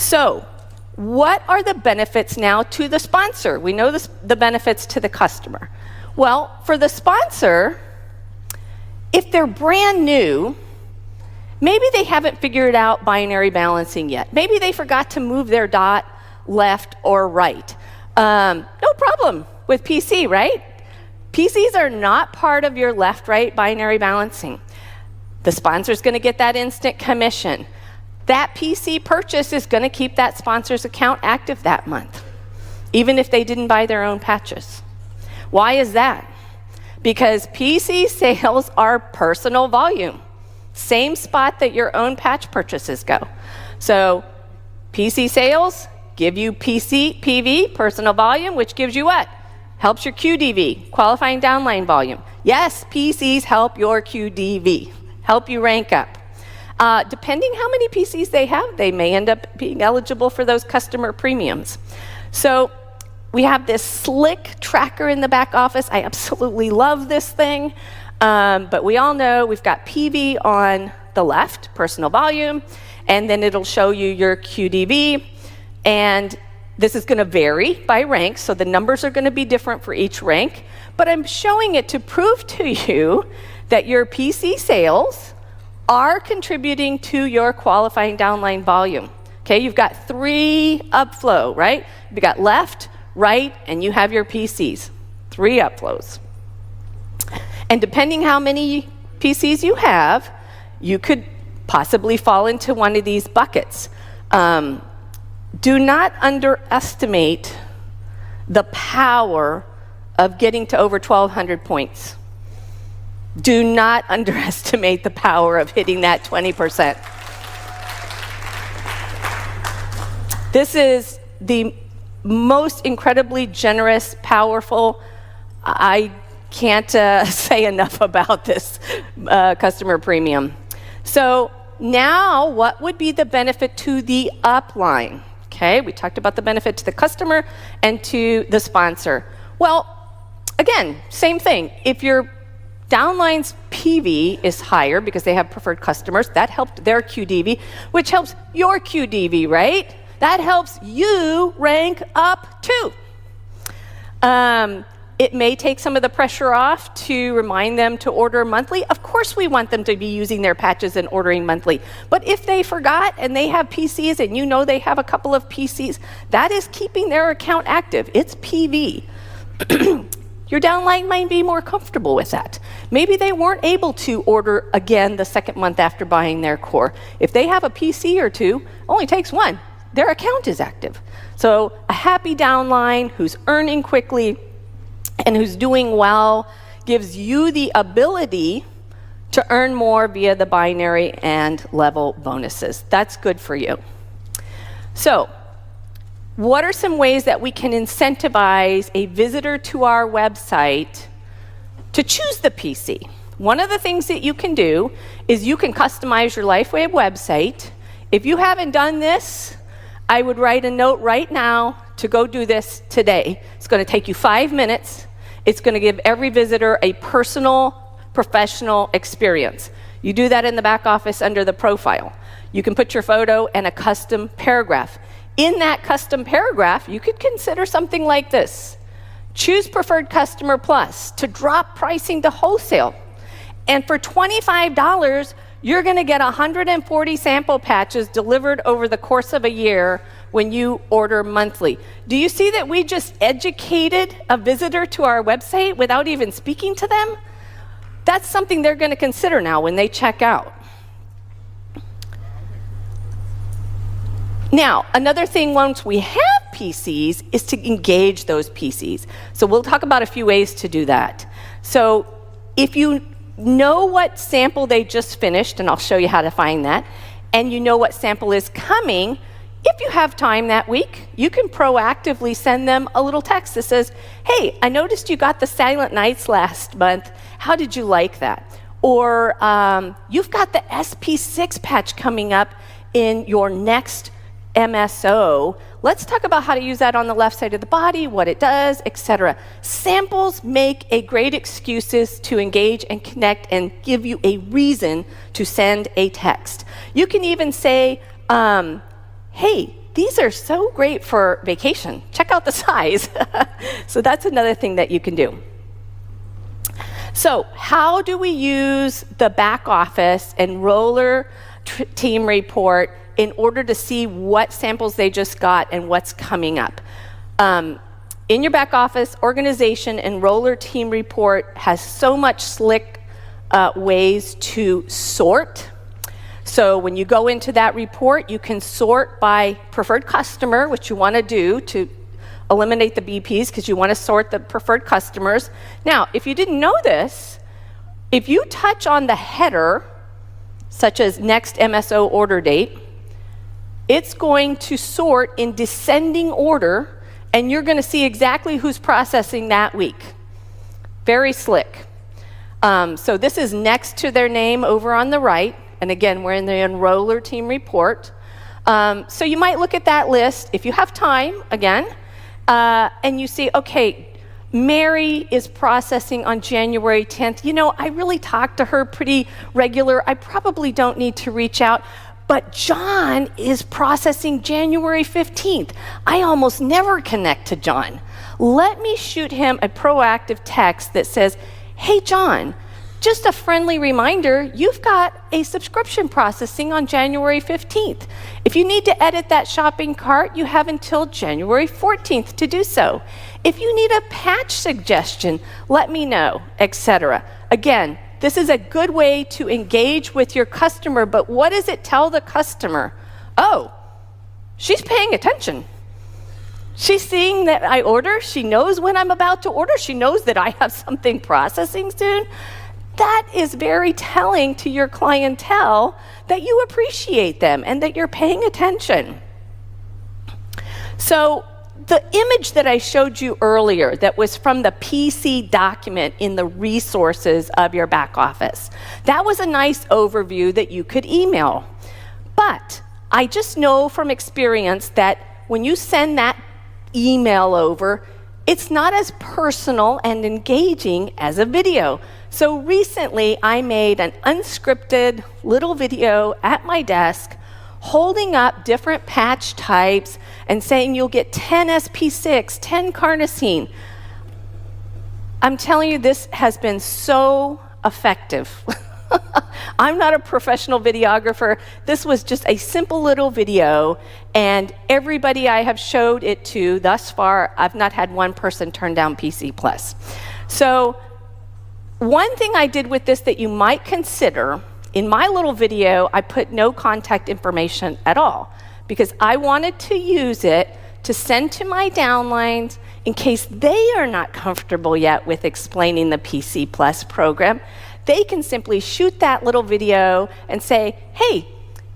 So, what are the benefits now to the sponsor? We know the benefits to the customer. Well, for the sponsor, if they're brand new, maybe they haven't figured out binary balancing yet. Maybe they forgot to move their dot left or right. No problem with PC, right? PCs are not part of your left-right binary balancing. The sponsor's going to get that instant commission. That PC purchase is going to keep that sponsor's account active that month, even if they didn't buy their own patches. Why is that? Because PC sales are personal volume. Same spot that your own patch purchases go. So PC sales give you PV, personal volume, which gives you what? Helps your QDV, qualifying downline volume. Yes, PCs help your QDV, help you rank up. Depending how many PCs they have, they may end up being eligible for those customer premiums. So we have this slick tracker in the back office. I absolutely love this thing. But we all know we've got PV on the left, personal volume, and then it'll show you your QDV. And this is going to vary by rank, so the numbers are going to be different for each rank. But I'm showing it to prove to you that your PC sales are contributing to your qualifying downline volume. Okay, you've got 3 upflow, right? You've got left, right, and you have your PCs. 3 upflows. And depending how many PCs you have, you could possibly fall into one of these buckets. Do not underestimate the power of getting to over 1,200 points. Do not underestimate the power of hitting that 20%. This is the most incredibly generous, powerful, I can't say enough about this customer premium. So now, what would be the benefit to the upline? Okay, we talked about the benefit to the customer and to the sponsor. Well, again, same thing. If your downline's PV is higher because they have preferred customers, that helped their QDV, which helps your QDV, right? That helps you rank up too. It may take some of the pressure off to remind them to order monthly. Of course we want them to be using their patches and ordering monthly. But if they forgot and they have PCs and you know they have a couple of PCs, that is keeping their account active. It's PV. Your downline might be more comfortable with that. Maybe they weren't able to order again the second month after buying their core. If they have a PC or 2, only takes 1. Their account is active. So a happy downline who's earning quickly and who's doing well gives you the ability to earn more via the binary and level bonuses. That's good for you. So, what are some ways that we can incentivize a visitor to our website to choose the PC? One of the things that you can do is you can customize your LifeWave website. If you haven't done this, I would write a note right now to go do this today. It's going to take you 5 minutes. It's going to give every visitor a personal, professional experience. You do that in the back office under the profile. You can put your photo and a custom paragraph. In that custom paragraph, you could consider something like this. Choose Preferred Customer Plus to drop pricing to wholesale. And for $25, you're going to get 140 sample patches delivered over the course of a year when you order monthly. Do you see that we just educated a visitor to our website without even speaking to them? That's something they're going to consider now when they check out. Now, another thing once we have PCs is to engage those PCs. So we'll talk about a few ways to do that. So if you know what sample they just finished, and I'll show you how to find that, and you know what sample is coming, if you have time that week, you can proactively send them a little text that says, hey, I noticed you got the Silent Nights last month. How did you like that? Or you've got the SP6 patch coming up in your next MSO. Let's talk about how to use that on the left side of the body, what it does, etc. Samples make a great excuses to engage and connect and give you a reason to send a text. You can even say, hey, these are so great for vacation. Check out the size. So that's another thing that you can do. So how do we use the back office and roller team report in order to see what samples they just got and what's coming up? In your back office, organization and roller team report has so much slick ways to sort. So when you go into that report, you can sort by preferred customer, which you want to do to eliminate the BPs because you want to sort the preferred customers. Now, if you didn't know this, if you touch on the header, such as next MSO order date, it's going to sort in descending order, and you're going to see exactly who's processing that week. Very slick. So this is next to their name over on the right. And again, we're in the enroller team report. So you might look at that list if you have time, again, and you see, okay, Mary is processing on January 10th. You know, I really talk to her pretty regular. I probably don't need to reach out. But John is processing January 15th. I almost never connect to John. Let me shoot him a proactive text that says, hey, John, just a friendly reminder, you've got a subscription processing on January 15th. If you need to edit that shopping cart, you have until January 14th to do so. If you need a patch suggestion, let me know, etc. Again, this is a good way to engage with your customer, but what does it tell the customer? Oh, she's paying attention. She's seeing that I order. She knows when I'm about to order. She knows that I have something processing soon. That is very telling to your clientele that you appreciate them and that you're paying attention. So the image that I showed you earlier that was from the PC document in the resources of your back office, that was a nice overview that you could email. But I just know from experience that when you send that email over, it's not as personal and engaging as a video. So recently, I made an unscripted little video at my desk holding up different patch types and saying you'll get 10 SP6, 10 carnosine. I'm telling you, this has been so effective. I'm not a professional videographer. This was just a simple little video, and everybody I have showed it to thus far, I've not had one person turn down PC Plus. So one thing I did with this that you might consider, in my little video, I put no contact information at all because I wanted to use it to send to my downlines in case they are not comfortable yet with explaining the PC Plus program. They can simply shoot that little video and say, hey,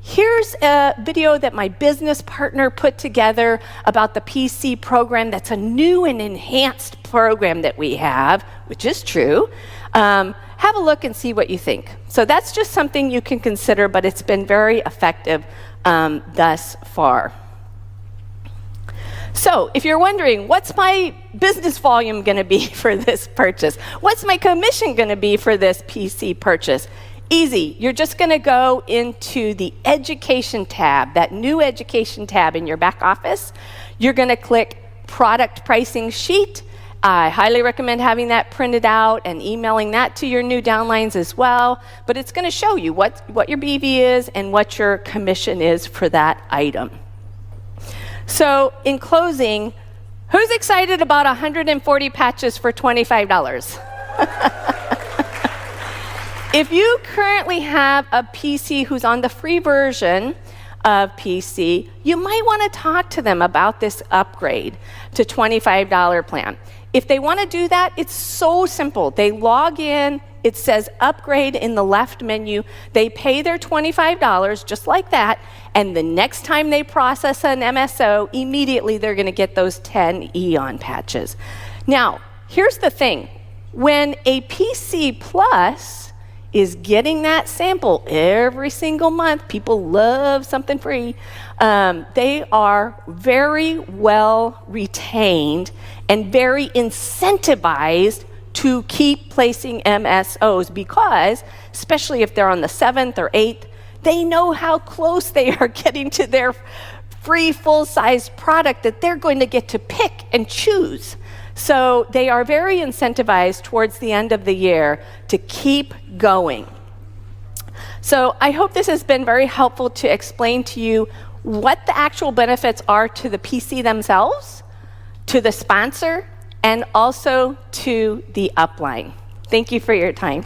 here's a video that my business partner put together about the PC program. That's a new and enhanced program that we have, which is true. Have a look and see what you think. So that's just something you can consider, but it's been very effective thus far. So if you're wondering, what's my business volume going to be for this purchase? What's my commission going to be for this PC purchase? Easy. You're just going to go into the education tab, that new education tab in your back office. You're going to click product pricing sheet. I highly recommend having that printed out and emailing that to your new downlines as well. But it's going to show you what your BV is and what your commission is for that item. So in closing, who's excited about 140 patches for $25? If you currently have a PC who's on the free version of PC, you might want to talk to them about this upgrade to $25 plan. If they want to do that, it's so simple. They log in, it says upgrade in the left menu. They pay their $25 just like that, and the next time they process an MSO, immediately they're going to get those 10 Eon patches. Now, here's the thing. When a PC Plus is getting that sample every single month, people love something free, they are very well retained and very incentivized to keep placing MSOs because, especially if they're on the 7th or 8th, they know how close they are getting to their free full-size product that they're going to get to pick and choose. So they are very incentivized towards the end of the year to keep going. So I hope this has been very helpful to explain to you what the actual benefits are to the PC themselves, to the sponsor, and also to the upline. Thank you for your time.